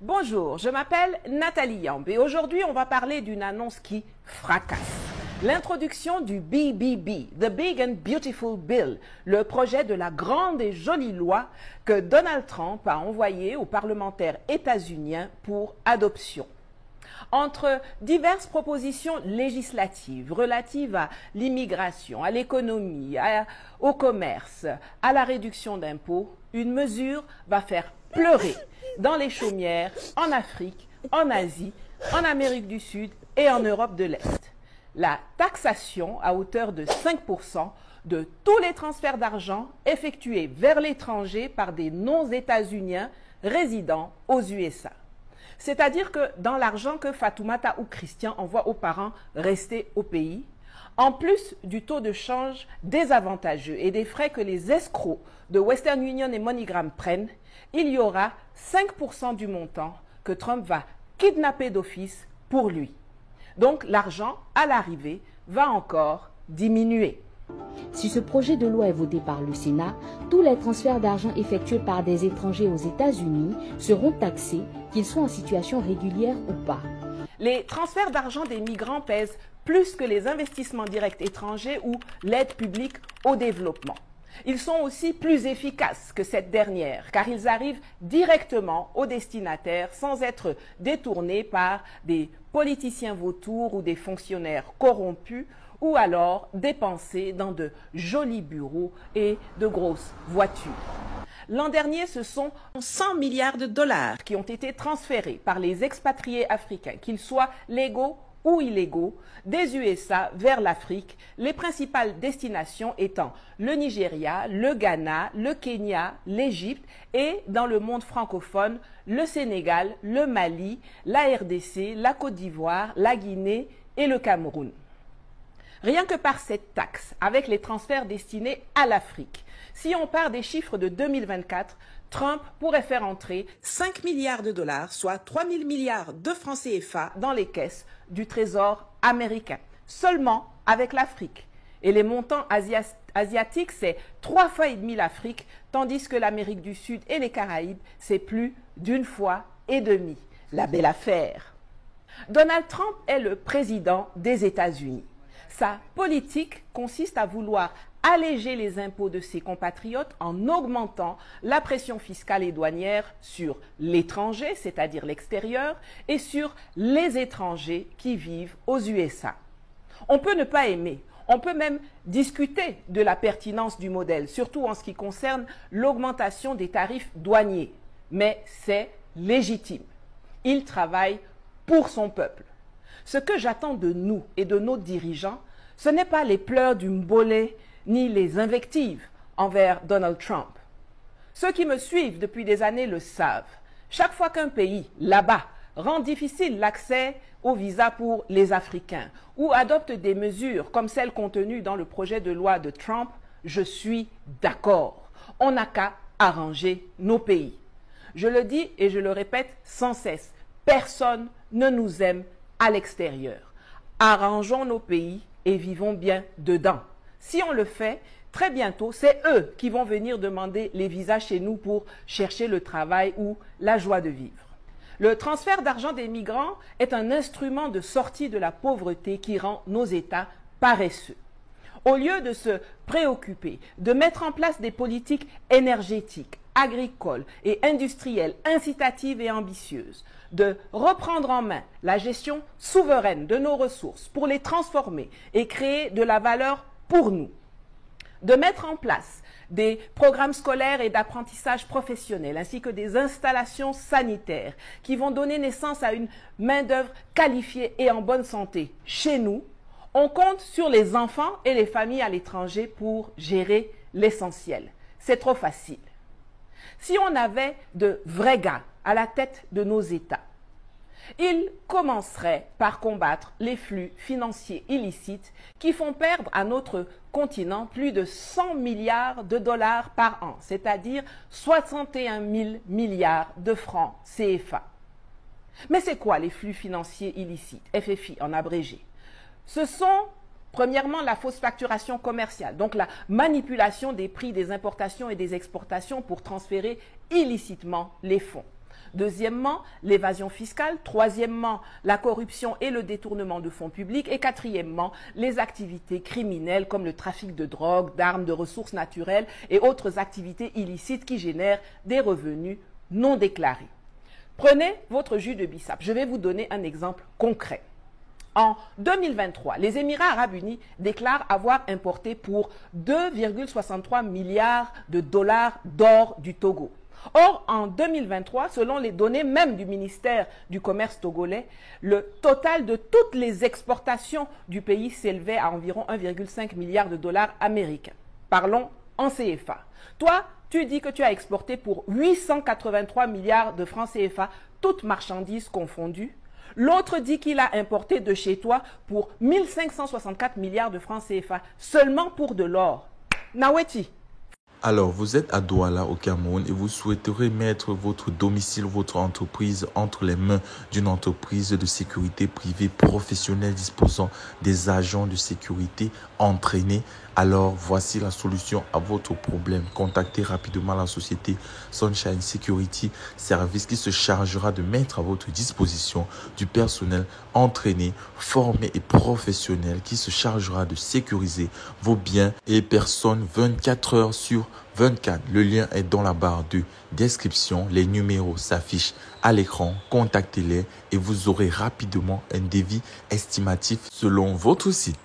Bonjour, je m'appelle Nathalie Yamb et aujourd'hui on va parler d'une annonce qui fracasse. L'introduction du BBB, The Big and Beautiful Bill, le projet de la grande et jolie loi que Donald Trump a envoyé aux parlementaires états-uniens pour adoption. Entre diverses propositions législatives relatives à l'immigration, à l'économie, au commerce, à la réduction d'impôts, une mesure va faire pleurer dans les chaumières en Afrique, en Asie, en Amérique du Sud et en Europe de l'Est. La taxation à hauteur de 5% de tous les transferts d'argent effectués vers l'étranger par des non-états-uniens résidant aux USA. C'est-à-dire que dans l'argent que Fatoumata ou Christian envoient aux parents restés au pays, en plus du taux de change désavantageux et des frais que les escrocs de Western Union et MoneyGram prennent, il y aura 5% du montant que Trump va kidnapper d'office pour lui. Donc l'argent, à l'arrivée, va encore diminuer. Si ce projet de loi est voté par le Sénat, tous les transferts d'argent effectués par des étrangers aux États-Unis seront taxés, qu'ils soient en situation régulière ou pas. Les transferts d'argent des migrants pèsent plus que les investissements directs étrangers ou l'aide publique au développement. Ils sont aussi plus efficaces que cette dernière, car ils arrivent directement aux destinataires sans être détournés par des politiciens vautours ou des fonctionnaires corrompus, ou alors dépensés dans de jolis bureaux et de grosses voitures. L'an dernier, ce sont 100 milliards de dollars qui ont été transférés par les expatriés africains, qu'ils soient légaux ou illégaux, des USA vers l'Afrique, les principales destinations étant le Nigeria, le Ghana, le Kenya, l'Égypte et dans le monde francophone, le Sénégal, le Mali, la RDC, la Côte d'Ivoire, la Guinée et le Cameroun. Rien que par cette taxe, avec les transferts destinés à l'Afrique, si on part des chiffres de 2024, Trump pourrait faire entrer 5 milliards de dollars, soit 3 000 milliards de francs CFA dans les caisses du Trésor américain, seulement avec l'Afrique. Et les montants asiatiques, c'est 3 fois et demi l'Afrique, tandis que l'Amérique du Sud et les Caraïbes, c'est plus d'une fois et demie. La belle affaire. Donald Trump est le président des États-Unis. Sa politique consiste à vouloir alléger les impôts de ses compatriotes en augmentant la pression fiscale et douanière sur l'étranger, c'est-à-dire l'extérieur, et sur les étrangers qui vivent aux USA. On peut ne pas aimer, on peut même discuter de la pertinence du modèle, surtout en ce qui concerne l'augmentation des tarifs douaniers, mais c'est légitime. Il travaille pour son peuple. Ce que j'attends de nous et de nos dirigeants, ce n'est pas les pleurs du mbolé ni les invectives envers Donald Trump. Ceux qui me suivent depuis des années le savent. Chaque fois qu'un pays, là-bas, rend difficile l'accès au visa pour les Africains ou adopte des mesures comme celles contenues dans le projet de loi de Trump, je suis d'accord. On n'a qu'à arranger nos pays. Je le dis et je le répète sans cesse, personne ne nous aime à l'extérieur. Arrangeons nos pays et vivons bien dedans. Si on le fait, très bientôt, c'est eux qui vont venir demander les visas chez nous pour chercher le travail ou la joie de vivre. Le transfert d'argent des migrants est un instrument de sortie de la pauvreté qui rend nos États paresseux. Au lieu de se préoccuper, de mettre en place des politiques énergétiques, agricoles et industrielles incitatives et ambitieuses, de reprendre en main la gestion souveraine de nos ressources pour les transformer et créer de la valeur pour nous, de mettre en place des programmes scolaires et d'apprentissage professionnel ainsi que des installations sanitaires qui vont donner naissance à une main-d'œuvre qualifiée et en bonne santé chez nous, on compte sur les enfants et les familles à l'étranger pour gérer l'essentiel. C'est trop facile. Si on avait de vrais gars à la tête de nos États, ils commenceraient par combattre les flux financiers illicites qui font perdre à notre continent plus de 100 milliards de dollars par an, c'est-à-dire 61 000 milliards de francs CFA. Mais c'est quoi les flux financiers illicites, FFI en abrégé? Ce sont, premièrement, la fausse facturation commerciale, donc la manipulation des prix des importations et des exportations pour transférer illicitement les fonds. Deuxièmement, l'évasion fiscale. Troisièmement, la corruption et le détournement de fonds publics. Et quatrièmement, les activités criminelles comme le trafic de drogue, d'armes, de ressources naturelles et autres activités illicites qui génèrent des revenus non déclarés. Prenez votre jus de bissap. Je vais vous donner un exemple concret. En 2023, les Émirats arabes unis déclarent avoir importé pour 2,63 milliards de dollars d'or du Togo. Or, en 2023, selon les données même du ministère du Commerce togolais, le total de toutes les exportations du pays s'élevait à environ 1,5 milliard de dollars américains. Parlons en CFA. Toi, tu dis que tu as exporté pour 883 milliards de francs CFA, toutes marchandises confondues. L'autre dit qu'il a importé de chez toi pour 1564 milliards de francs CFA, seulement pour de l'or. Naweti. Alors, vous êtes à Douala au Cameroun et vous souhaiterez mettre votre domicile, votre entreprise entre les mains d'une entreprise de sécurité privée professionnelle disposant des agents de sécurité entraînés. Alors, voici la solution à votre problème. Contactez rapidement la société Sunshine Security Service qui se chargera de mettre à votre disposition du personnel entraîné, formé et professionnel qui se chargera de sécuriser vos biens et personnes 24 heures sur 24. Le lien est dans la barre de description. Les numéros s'affichent à l'écran. Contactez-les et vous aurez rapidement un devis estimatif selon votre site.